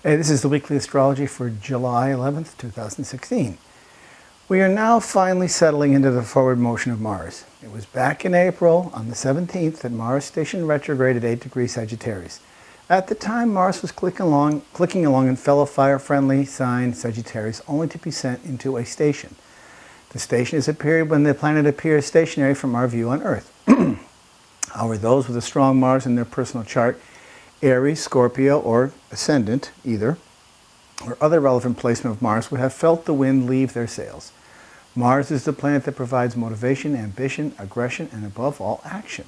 Hey, this is the weekly astrology for July 11th, 2016. We are now finally settling into the forward motion of Mars. It was back in April, on the 17th, that Mars stationed retrograde at 8 degrees Sagittarius. At the time, Mars was clicking along in fellow fire-friendly sign Sagittarius, only to be sent into a station. The station is a period when the planet appears stationary from our view on Earth. However, those with a strong Mars in their personal chart, Aries, Scorpio, or Ascendant, either, or other relevant placement of Mars would have felt the wind leave their sails. Mars is the planet that provides motivation, ambition, aggression, and above all, action.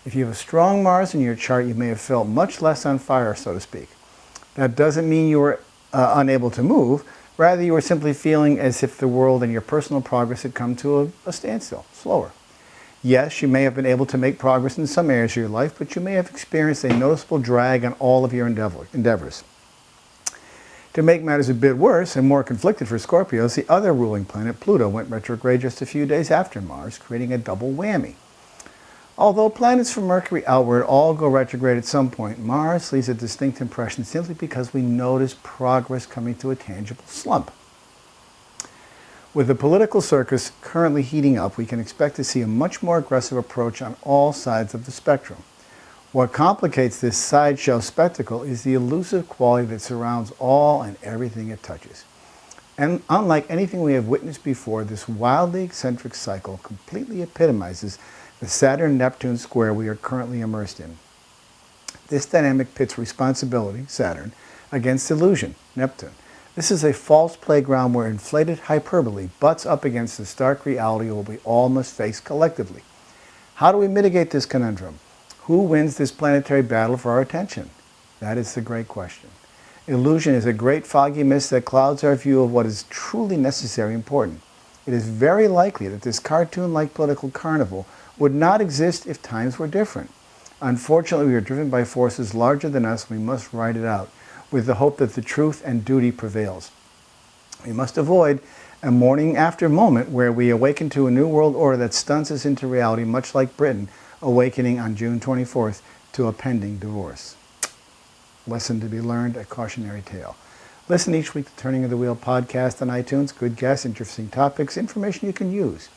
If you have a strong Mars in your chart, you may have felt much less on fire, so to speak. That doesn't mean you were unable to move. Rather, you were simply feeling as if the world and your personal progress had come to a standstill, slower. Yes, you may have been able to make progress in some areas of your life, but you may have experienced a noticeable drag on all of your endeavors. To make matters a bit worse and more conflicted for Scorpios, the other ruling planet, Pluto, went retrograde just a few days after Mars, creating a double whammy. Although planets from Mercury outward all go retrograde at some point, Mars leaves a distinct impression simply because we notice progress coming to a tangible slump. With the political circus currently heating up, we can expect to see a much more aggressive approach on all sides of the spectrum. What complicates this sideshow spectacle is the elusive quality that surrounds all and everything it touches. And unlike anything we have witnessed before, this wildly eccentric cycle completely epitomizes the Saturn-Neptune square we are currently immersed in. This dynamic pits responsibility, Saturn, against illusion, Neptune. This is a false playground where inflated hyperbole butts up against the stark reality of what we all must face collectively. How do we mitigate this conundrum? Who wins this planetary battle for our attention? That is the great question. Illusion is a great foggy mist that clouds our view of what is truly necessary and important. It is very likely that this cartoon-like political carnival would not exist if times were different. Unfortunately, we are driven by forces larger than us. We must ride it out with the hope that the truth and duty prevails. We must avoid a morning after moment where we awaken to a new world order that stuns us into reality, much like Britain awakening on June 24th to a pending divorce. Lesson to be learned, a cautionary tale. Listen each week to Turning of the Wheel podcast on iTunes. Good guests, interesting topics, information you can use.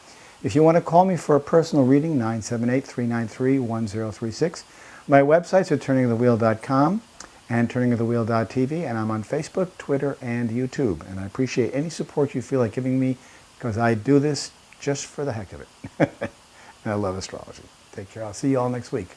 If you want to call me for a personal reading, 978-393-1036. My websites are turningofthewheel.com and turningofthewheel.tv, and I'm on Facebook, Twitter, and YouTube. And I appreciate any support you feel like giving me, because I do this just for the heck of it. And I love astrology. Take care. I'll see you all next week.